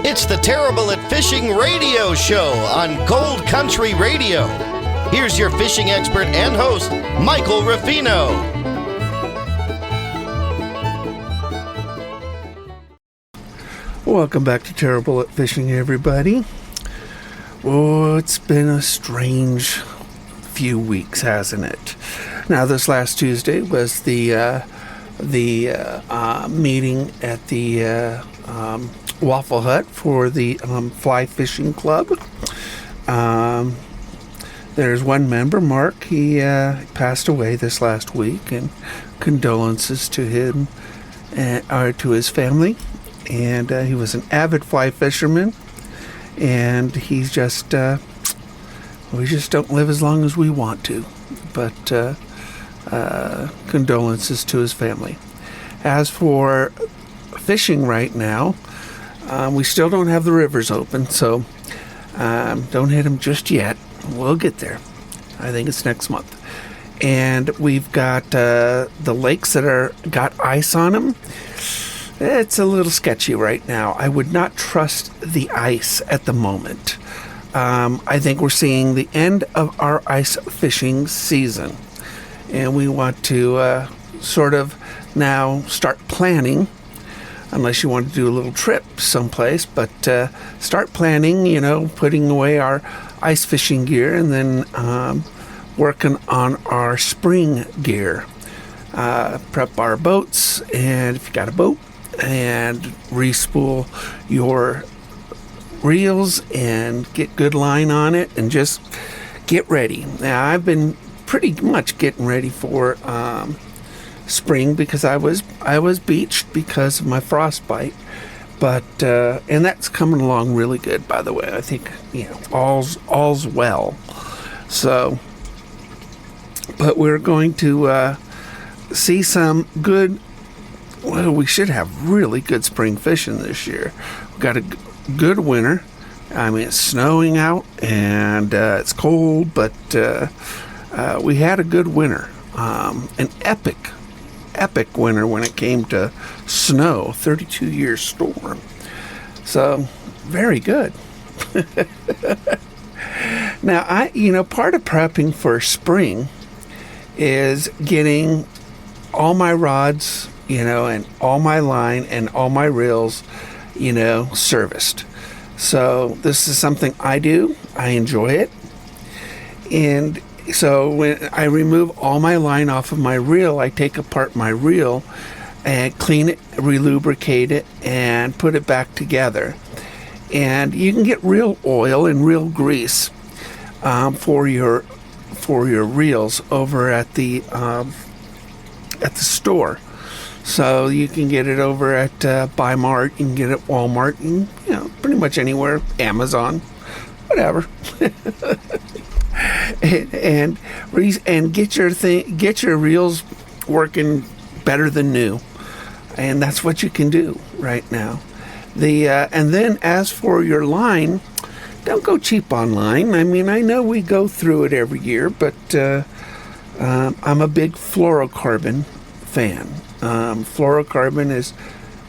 It's the Terrible at Fishing radio show on Gold Country Radio. Here's your fishing expert and host, Michael Ruffino. Welcome back to Terrible at Fishing, everybody. Oh, it's been a strange few weeks, hasn't it? Now, this last Tuesday was the meeting at the Waffle Hut for the Fly Fishing Club. There's one member, Mark. He passed away this last week, and condolences to him or to his family. And he was an avid fly fisherman, and he's just we just don't live as long as we want to. But condolences to his family. As for fishing right now, we still don't have the rivers open, so don't hit them just yet. We'll get there. I think it's next month. And we've got the lakes that got ice on them. It's a little sketchy right now. I would not trust the ice at the moment. I think we're seeing the end of our ice fishing season. And we want to sort of now start planning, unless you want to do a little trip someplace, but start planning, putting away our ice fishing gear and then working on our spring gear. Prep our boats, and if you got a boat, and re-spool your reels and get good line on it and just get ready. Now, I've been pretty much getting ready for spring because I was beached because of my frostbite, but and that's coming along really good, by the way. I think all's well. So, but we're going to see some good. Well, we should have really good spring fishing this year. We've got a good winter. I mean, it's snowing out and it's cold, but we had a good winter. An epic winter when it came to snow, 32-year storm. So, very good. Now, part of prepping for spring is getting all my rods, and all my line and all my reels, serviced. So this is something I do. I enjoy it. And so when I remove all my line off of my reel, I take apart my reel and clean it, relubricate it, and put it back together. And you can get reel oil and reel grease for your reels over at the store. So you can get it over at Bi-Mart, you can get it at Walmart, and pretty much anywhere, Amazon, whatever. and get your reels working better than new, and that's what you can do right now. And then as for your line, don't go cheap on line. I mean, I know we go through it every year, but I'm a big fluorocarbon fan. Fluorocarbon is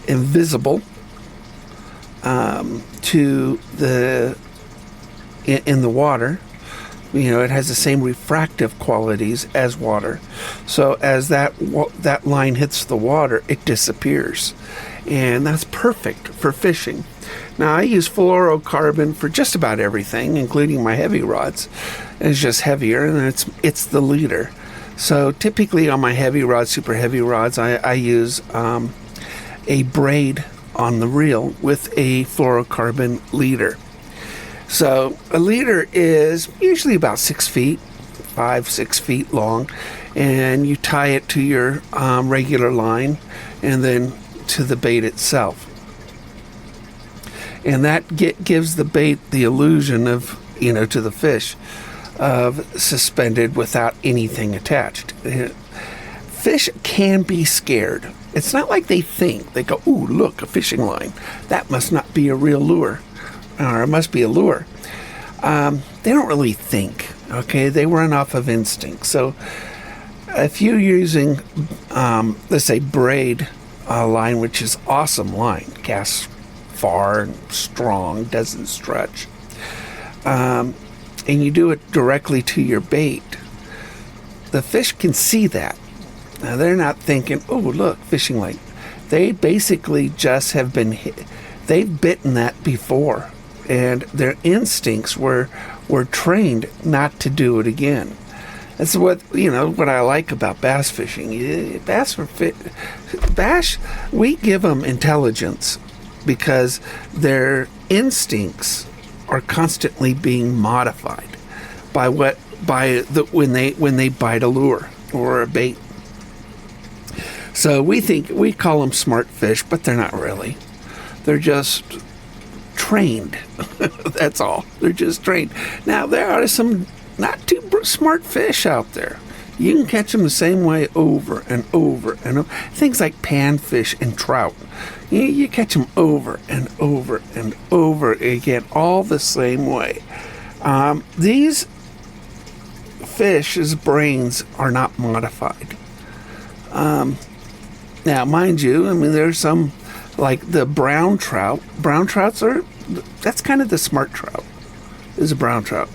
invisible to in the water. It has the same refractive qualities as water. So as that line hits the water, it disappears. And that's perfect for fishing. Now, I use fluorocarbon for just about everything, including my heavy rods. It's just heavier, and it's the leader. So typically on my heavy rods, super heavy rods, I use a braid on the reel with a fluorocarbon leader. So a leader is usually about 6 feet, 5-6 feet long, and you tie it to your regular line and then to the bait itself. And that gives the bait the illusion of, to the fish, of suspended without anything attached. Fish can be scared. It's not like they think. They go, ooh, look, a fishing line. That must not be a real lure. Or it must be a lure. They don't really think, okay? They run off of instinct. So if you're using, let's say, braid line, which is awesome line, casts far and strong, doesn't stretch. And you do it directly to your bait. The fish can see that. Now they're not thinking, oh, look, fishing line. They basically just have been hit. They've bitten that before, and their instincts were trained not to do it again. That's what I like about bass fishing. Bass, we give them intelligence because their instincts are constantly being modified by when they bite a lure or a bait. So we call them smart fish, but they're not really. They're just trained. That's all. They're just trained. Now, there are some not too smart fish out there. You can catch them the same way over and over and over. Things like panfish and trout. You catch them over and over and over again, all the same way. These fish's brains are not modified. Now, mind you, I mean, there's some, like the brown trout. Brown trouts that's kind of the smart trout, is a brown trout.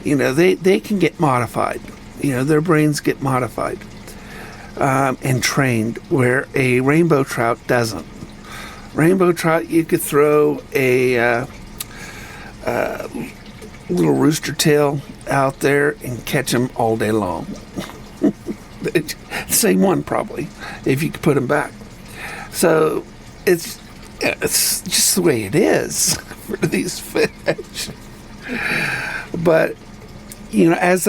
They can get modified. Their brains get modified and trained, where a rainbow trout doesn't. Rainbow trout, you could throw a little rooster tail out there and catch them all day long. Same one, probably, if you could put them back. So it's just the way it is for these fish. But as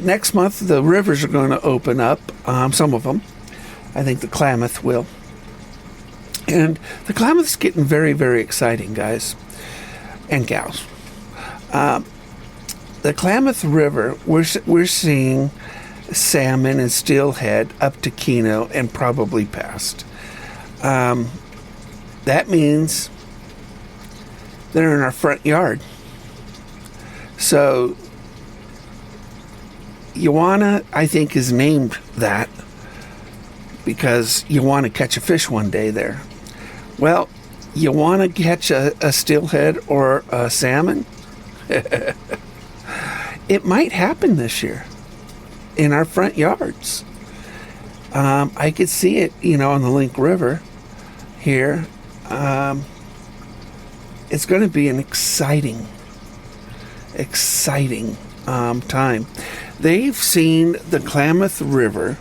next month the rivers are going to open up. Some of them, I think the Klamath will, and the Klamath's getting very, very exciting, guys and gals. The Klamath River, we're seeing salmon and steelhead up to Keno and probably past. That means they're in our front yard. So Ioana, I think, is named that because you want to catch a fish one day there. Well, you want to catch a steelhead or a salmon? It might happen this year in our front yards. I could see it, on the Link River here. It's going to be an exciting time. They've seen the Klamath River,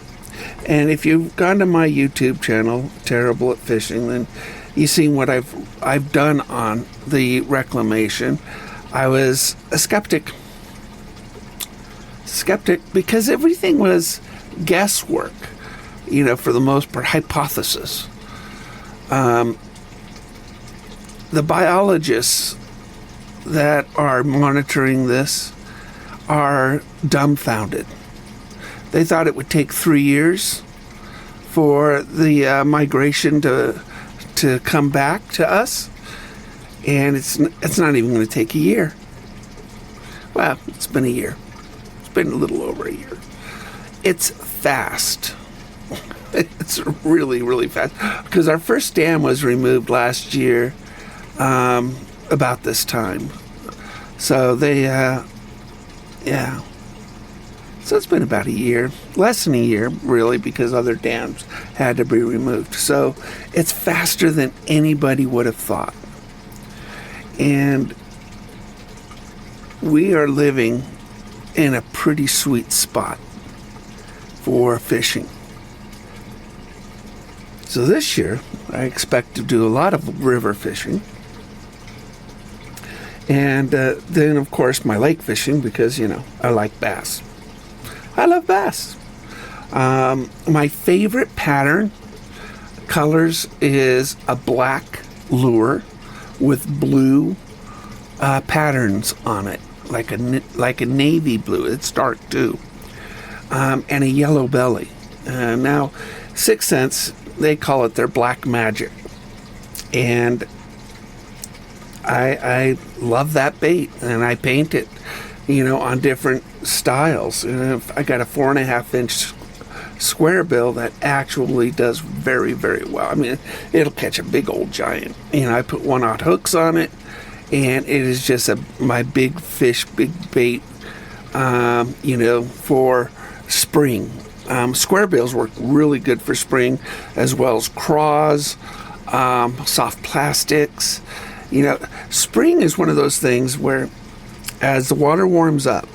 and if you've gone to my YouTube channel, Terrible at Fishing, then you've seen what I've done on the reclamation. I was a skeptic because everything was guesswork, for the most part, hypothesis. The biologists that are monitoring this are dumbfounded. They thought it would take 3 years for the migration to come back to us, and it's not even going to take a year. Well, it's been a year. It's been a little over a year. It's fast. It's really, really fast, because our first dam was removed last year about this time. So so it's been about a year, less than a year, really, because other dams had to be removed. So it's faster than anybody would have thought. And we are living in a pretty sweet spot for fishing. So this year, I expect to do a lot of river fishing. And then, of course, my lake fishing, because, I like bass. I love bass. My favorite pattern colors is a black lure with blue patterns on it, like a navy blue. It's dark too, and a yellow belly. Now, 6th Sense, they call it their black magic, and I love that bait, and I paint it, on different styles. I got a 4.5-inch squarebill that actually does very, very well. I mean, it'll catch a big old giant. I put 1/0 hooks on it, and it is just my big fish, big bait, for spring. Squarebills work really good for spring, as well as craws, soft plastics. Spring is one of those things where, as the water warms up,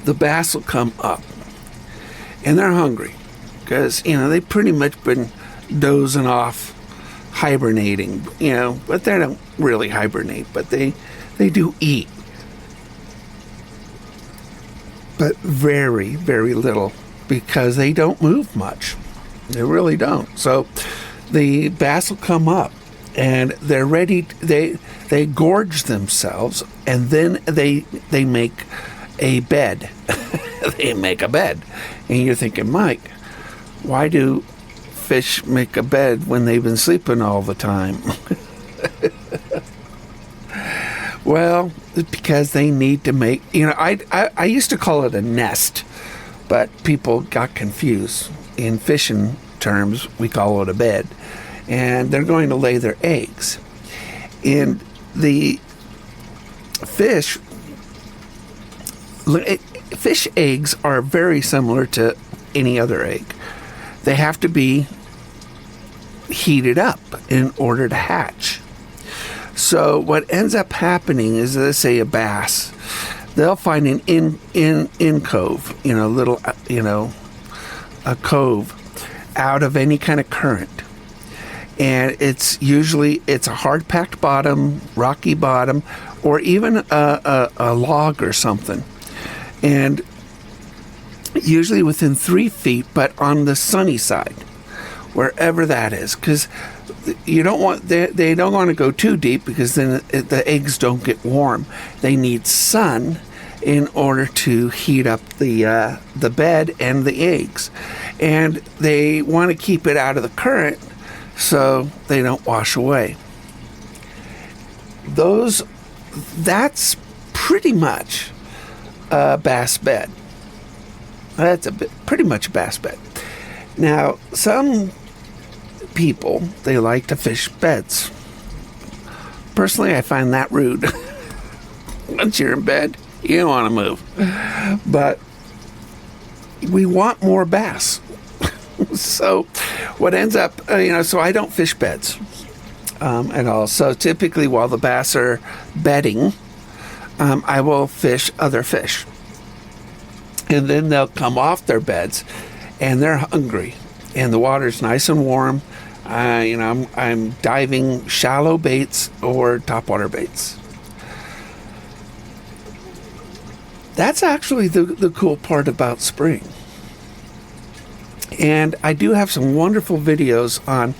the bass will come up, and they're hungry because they've pretty much been dozing off, hibernating. But they don't really hibernate, but they do eat, but very, very little, because they don't move much. They really don't. So the bass will come up, and they're ready. They gorge themselves, and then they make a bed. They make a bed, and you're thinking, Mike, why do fish make a bed when they've been sleeping all the time? Well, because they need to make. I used to call it a nest, but people got confused. In fishing terms, we call it a bed, and they're going to lay their eggs. And the fish eggs are very similar to any other egg. They have to be heated up in order to hatch. So what ends up happening is, let's say a bass, they'll find an in cove, a cove out of any kind of current. And it's usually a hard packed bottom, rocky bottom, or even a log or something. And usually within 3 feet, but on the sunny side, wherever that is, because they don't want to go too deep, because then the eggs don't get warm. They need sun in order to heat up the bed and the eggs, and they want to keep it out of the current so they don't wash away. That's pretty much a bass bed. That's pretty much a bass bed. Now, some people, they like to fish beds. Personally, I find that rude. Once you're in bed, you don't want to move. But we want more bass. So what ends up, so I don't fish beds at all. So typically while the bass are bedding, I will fish other fish. And then they'll come off their beds, and they're hungry, and the water's nice and warm. I'm diving shallow baits or topwater baits. That's actually the cool part about spring. And I do have some wonderful videos on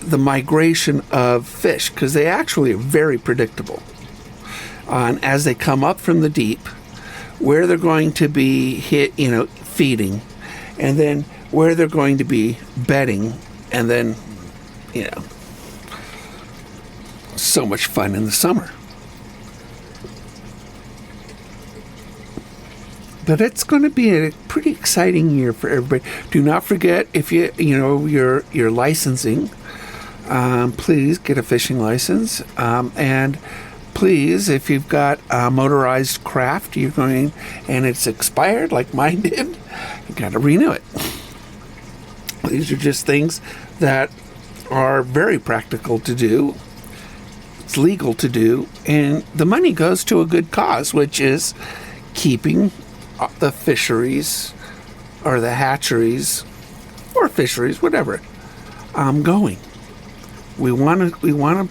the migration of fish, because they actually are very predictable on, as they come up from the deep, where they're going to be feeding, and then where they're going to be bedding, and then, so much fun in the summer. But it's going to be a pretty exciting year for everybody. Do not forget, if you're licensing, please get a fishing license, and please, if you've got a motorized craft and it's expired like mine did, you got to renew it. These are just things that are very practical to do. It's legal to do, and the money goes to a good cause, which is keeping the fisheries or the hatcheries or fisheries, whatever, going. We want to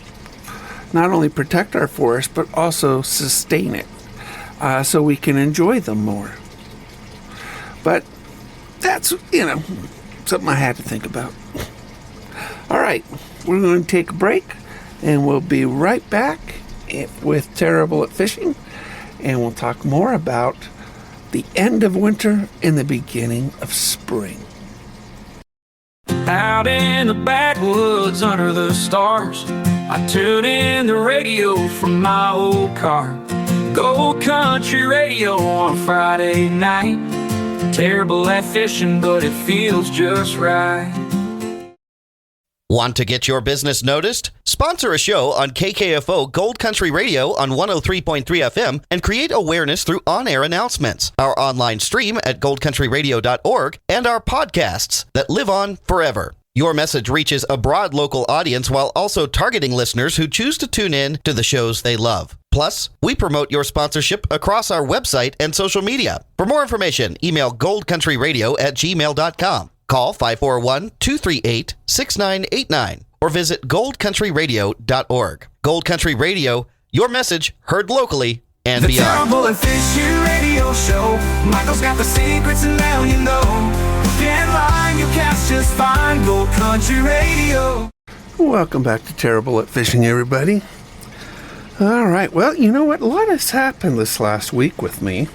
not only protect our forest, but also sustain it, so we can enjoy them more. But that's, something I had to think about. All right, we're going to take a break, and we'll be right back with Terrible at Fishing, and we'll talk more about the end of winter and the beginning of spring. Out in the backwoods under the stars, I tune in the radio from my old car. Gold country radio on Friday night. Terrible at fishing, but it feels just right. Want to get your business noticed? Sponsor a show on KKFO Gold Country Radio on 103.3 FM and create awareness through on-air announcements, our online stream at goldcountryradio.org, and our podcasts that live on forever. Your message reaches a broad local audience while also targeting listeners who choose to tune in to the shows they love. Plus, we promote your sponsorship across our website and social media. For more information, email goldcountryradio@gmail.com. Call 541-238-6989 or visit goldcountryradio.org. Gold Country Radio, your message heard locally and The beyond. Terrible at Fishing Radio Show. Michael's got the secrets and now you know. Get line, you cast just fine. Gold Country Radio. Welcome back to Terrible at Fishing, everybody. All right, well, you know what? A lot has happened this last week with me.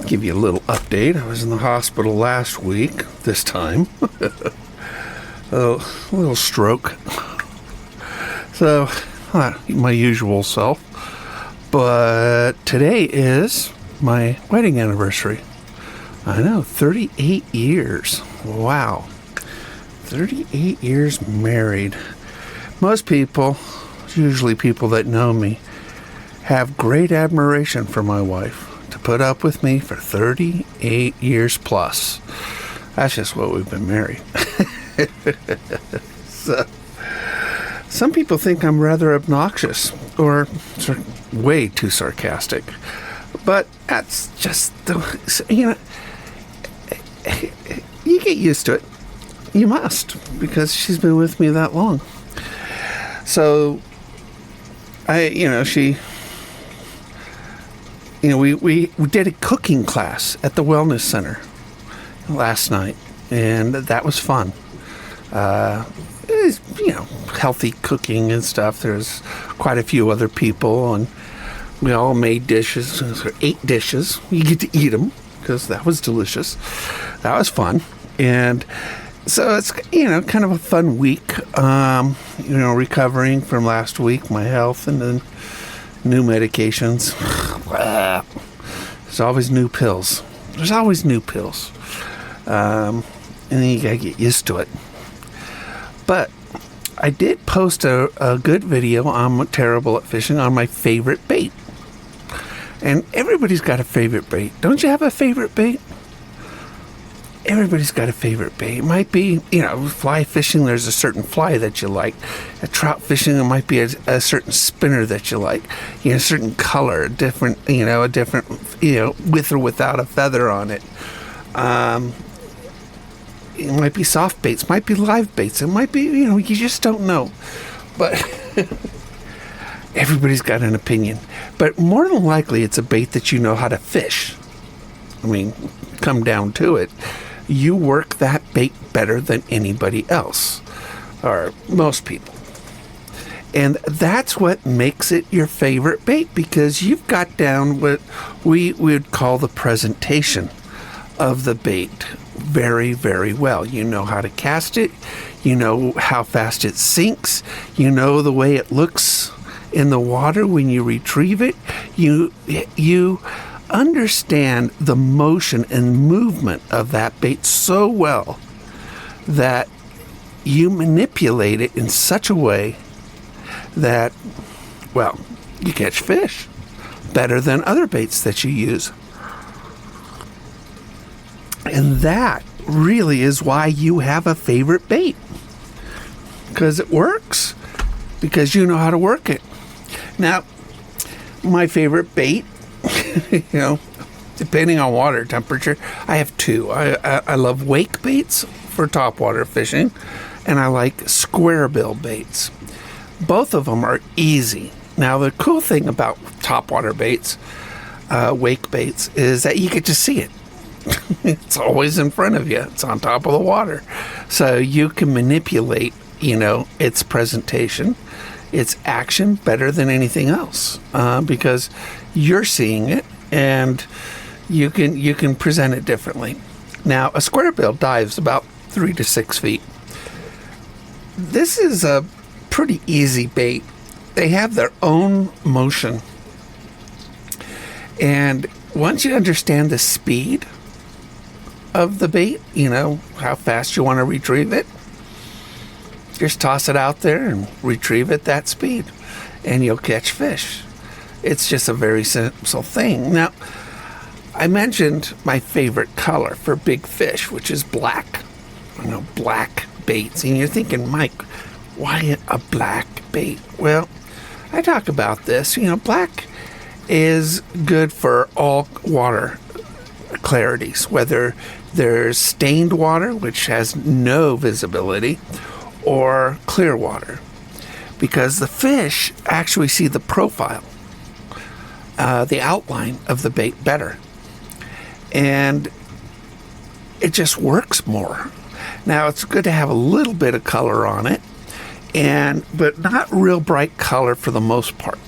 Give you a little update. I was in the hospital last week, this time. A little stroke. So, my usual self. But today is my wedding anniversary. I know, 38 years. Wow. 38 years married. Most people, usually people that know me, have great admiration for my wife. To put up with me for 38 years plus. That's just what we've been married. So, some people think I'm rather obnoxious or way too sarcastic. But that's just the, you get used to it. You must, because she's been with me that long. So, we did a cooking class at the Wellness Center last night, and that was fun. It was, healthy cooking and stuff. There's quite a few other people, and we all made dishes. There were 8 dishes. You get to eat them, because that was delicious. That was fun. And so it's, kind of a fun week, recovering from last week, my health, and then new medications. There's always new pills. And then you gotta get used to it. But I did post a good video on Terrible at Fishing on my favorite bait. And everybody's got a favorite bait. Don't you have a favorite bait? Everybody's got a favorite bait. It might be, fly fishing, there's a certain fly that you like. At trout fishing, there might be a certain spinner that you like. A certain color, a different, with or without a feather on it. It might be soft baits, might be live baits. It might be, you just don't know. But everybody's got an opinion. But more than likely, it's a bait that you know how to fish. Come down to it. You work that bait better than anybody else, or most people. And that's what makes it your favorite bait, because you've got down what we would call the presentation of the bait very, very well. You know how to cast it. You know how fast it sinks. You know the way it looks in the water when you retrieve it. You understand the motion and movement of that bait so well that you manipulate it in such a way that, you catch fish better than other baits that you use. And that really is why you have a favorite bait. Because it works. Because you know how to work it. Now, my favorite bait, depending on water temperature, I have 2. I love wake baits for topwater fishing, and I like square bill baits. Both of them are easy. Now, the cool thing about topwater baits, wake baits, is that you get to see it. It's always in front of you. It's on top of the water. So you can manipulate, its presentation, its action better than anything else, because you're seeing it and you can present it differently. Now, a square bill dives about 3 to 6 feet. This is a pretty easy bait. They have their own motion. And once you understand the speed of the bait, how fast you want to retrieve it. Just toss it out there and retrieve at that speed, and you'll catch fish. It's just a very simple thing. Now, I mentioned my favorite color for big fish, which is black. Black baits. And you're thinking, Mike, why a black bait? Well, I talk about this. Black is good for all water clarities, whether there's stained water, which has no visibility, or clear water, because the fish actually see the profile, the outline of the bait better, and it just works more. Now, it's good to have a little bit of color on it, but not real bright color for the most part.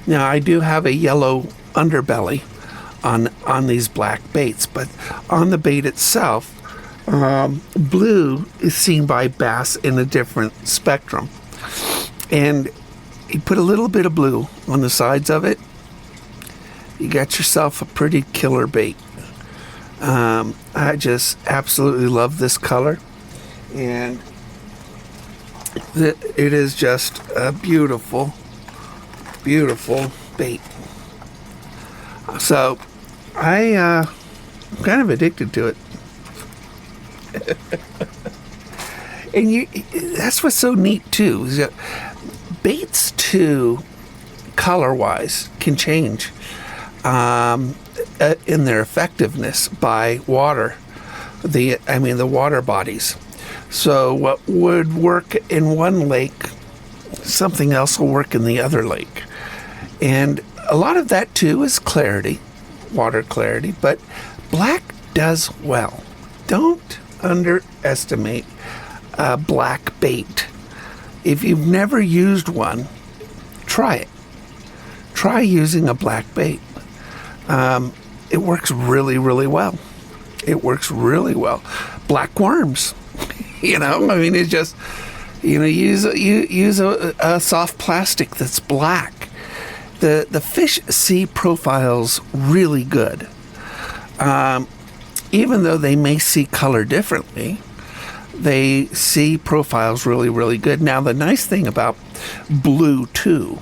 Now, I do have a yellow underbelly on these black baits, but on the bait itself, blue is seen by bass in a different spectrum. And you put a little bit of blue on the sides of it, you got yourself a pretty killer bait. I just absolutely love this color, and it is just a beautiful, beautiful bait. So I'm kind of addicted to it. And that's what's so neat too, is that baits too, color-wise, can change in their effectiveness by water. The water bodies. So what would work in one lake, something else will work in the other lake. And a lot of that too is clarity, water clarity, but black does well. Don't underestimate a black bait. If you've never used one, try it. Try using a black bait. It works really, really well. It works really well. Black worms, it's just, use a soft plastic that's black. The fish see profiles really good. Even though they may see color differently, they see profiles really, really good. Now, the nice thing about blue too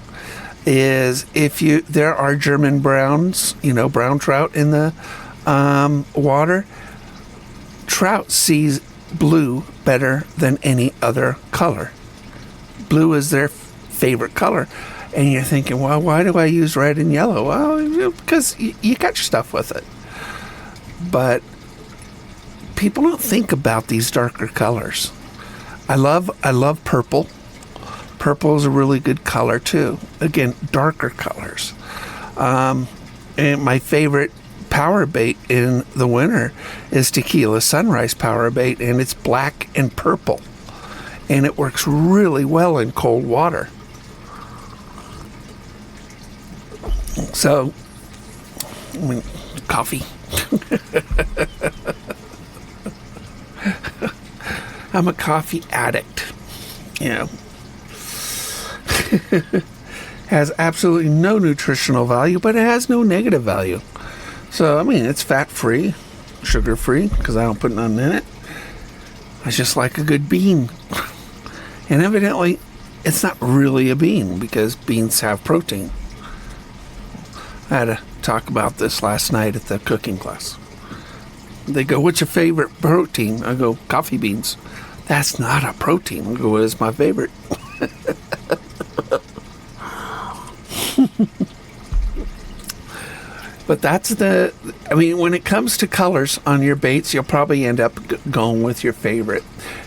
is there are German browns, brown trout in the water. Trout sees blue better than any other color. Blue is their favorite color. And you're thinking, well, why do I use red and yellow? Well, because you got your stuff with it. But people don't think about these darker colors. I love purple. Purple is a really good color too. Again, darker colors. And my favorite power bait in the winter is Tequila Sunrise power bait, and it's black and purple. And it works really well in cold water. So, coffee. I'm a coffee addict. Has absolutely no nutritional value, but it has no negative value. So, it's fat-free, sugar-free, because I don't put none in it. I just like a good bean. And evidently, it's not really a bean, because beans have protein. I had to talk about this last night at the cooking class. They go, what's your favorite protein? I go, coffee beans. That's not a protein. I go, what is my favorite? But that's when it comes to colors on your baits, you'll probably end up going with your favorite.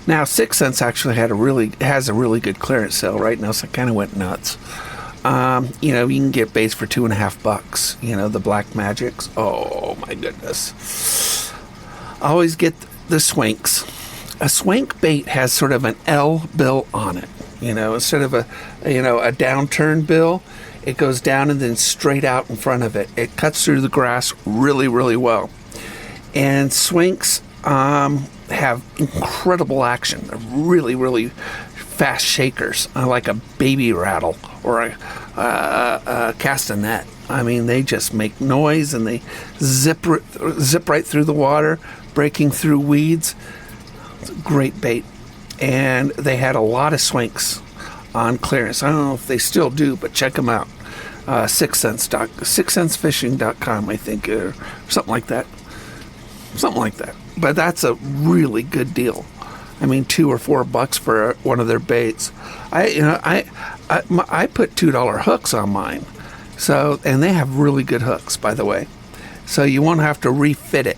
Now, Sixth Sense actually has a really good clearance sale right now, so I kind of went nuts. You can get baits for $2.50. The Black Magics. Oh my goodness. Always get the swanks. A swank bait has sort of an L bill on it. Instead of a downturned bill, it goes down and then straight out in front of it. It cuts through the grass really, really well. And swanks have incredible action. They're really, really fast shakers, like a baby rattle or a castanet. They just make noise and they zip right through the water, breaking through weeds. It's a great bait. And they had a lot of swinks on clearance. I don't know if they still do, but check them out. 6centsfishing.com, I think, or something like that. Something like that. But that's a really good deal. I mean, $2 or $4 for one of their baits. I put $2 hooks on mine. So, and they have really good hooks, by the way. So you won't have to refit it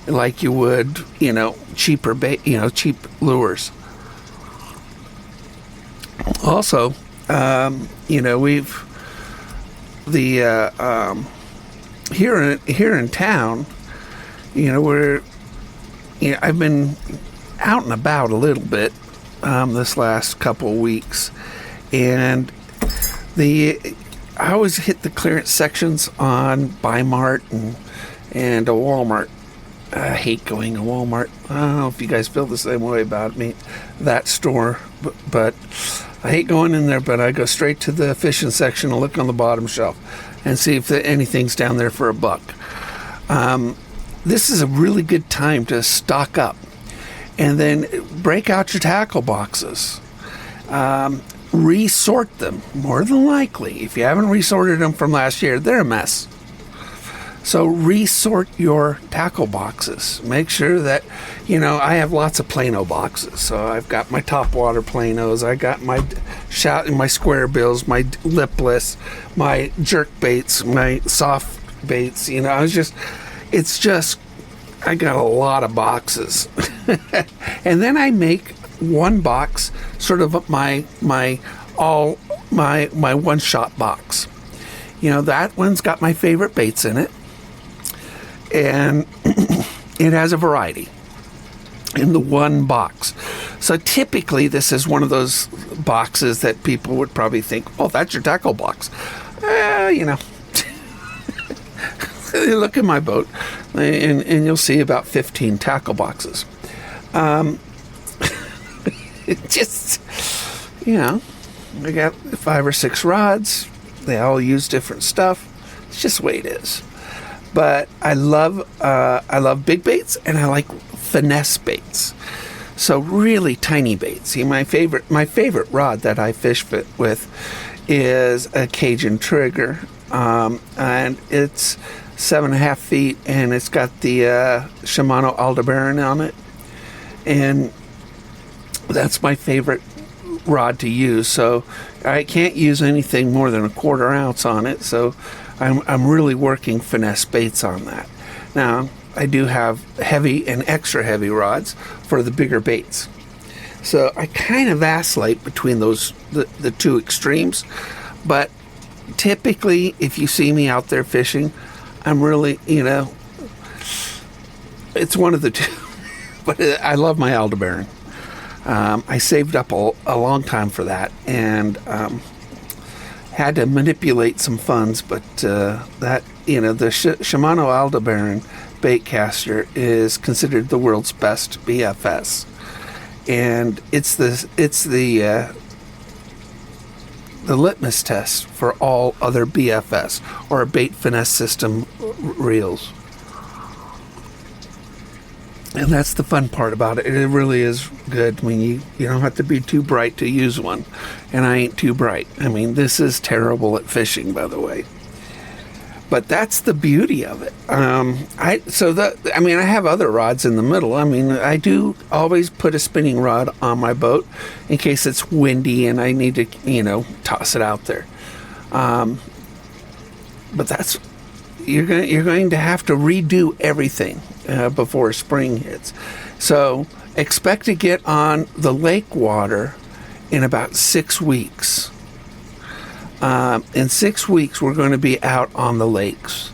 like you would, cheaper bait, cheap lures. Also, we've here in town, I've been out and about a little bit this last couple of weeks, and I always hit the clearance sections on Bi-Mart and a Walmart. I hate going to Walmart. I don't know if you guys feel the same way about that store, but I hate going in there, but I go straight to the fishing section and look on the bottom shelf and see if anything's down there for $1. This is a really good time to stock up and then break out your tackle boxes. Resort them, more than likely. If you haven't resorted them from last year, they're a mess. So resort your tackle boxes. Make sure that, I have lots of Plano boxes. So I've got my topwater Planos, I got my square bills, my lipless, my jerk baits, my soft baits. I got a lot of boxes. And then I make one box, sort of my one-shot box. That one's got my favorite baits in it. And it has a variety in the one box. So typically this is one of those boxes that people would probably think, oh, that's your tackle box. Look at my boat and you'll see about 15 tackle boxes. I got 5 or 6 rods. They all use different stuff. It's just the way it is. But I love big baits, and I like finesse baits. So really tiny baits. See, my favorite rod that I fish with is a Cajun trigger, and it's 7.5 feet, and it's got the Shimano Aldebaran on it, and that's my favorite rod to use. So I can't use anything more than 1/4 ounce on it. So I'm really working finesse baits on that. Now, I do have heavy and extra heavy rods for the bigger baits. So I kind of vacillate between the two extremes. But typically, if you see me out there fishing, I'm really, it's one of the two. But I love my Aldebaran. I saved up a long time for that, and had to manipulate some funds, but the Shimano Aldebaran bait caster is considered the world's best BFS, and it's the litmus test for all other BFS or bait finesse system reels. And that's the fun part about it. It really is good when you don't have to be too bright to use one. And I ain't too bright. I mean, this is terrible at fishing, by the way. But that's the beauty of it. I have other rods in the middle. I mean, I do always put a spinning rod on my boat in case it's windy and I need to, toss it out there. But you're going to have to redo everything before spring hits. So expect to get on the lake water in about 6 weeks. In 6 weeks, we're going to be out on the lakes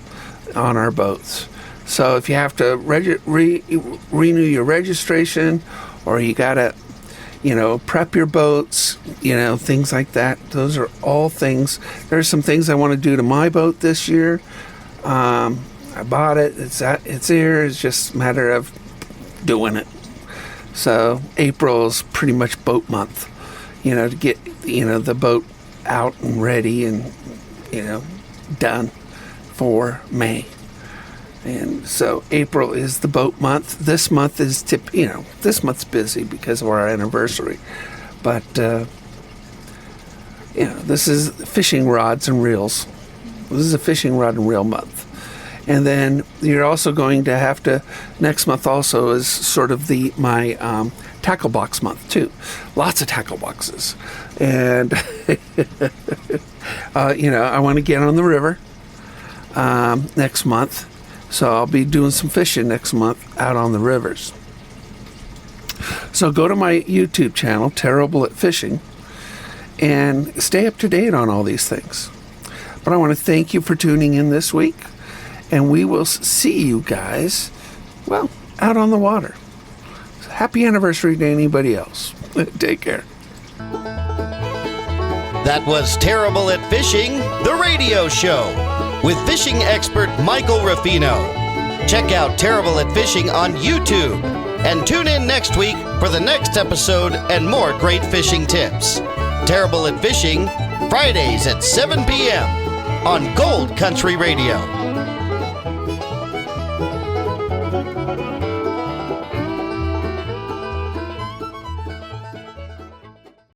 on our boats. So if you have to renew your registration, or you got to, prep your boats, things like that. Those are all things. There's some things I want to do to my boat this year. I bought it. It's here. It's just a matter of doing it. So April's pretty much boat month, to get, the boat out and ready and, done for May. And so April is the boat month. This month is this month's busy because of our anniversary. But this is fishing rods and reels. This is a fishing rod and reel month. And then you're also going to have to, next month also is sort of my tackle box month too. Lots of tackle boxes. And, I want to get on the river next month. So I'll be doing some fishing next month out on the rivers. So go to my YouTube channel, Terrible at Fishing, and stay up to date on all these things. But I want to thank you for tuning in this week. And we will see you guys, out on the water. Happy anniversary to anybody else. Take care. That was Terrible at Fishing, the radio show, with fishing expert Michael Ruffino. Check out Terrible at Fishing on YouTube. And tune in next week for the next episode and more great fishing tips. Terrible at Fishing, Fridays at 7 p.m. on Gold Country Radio.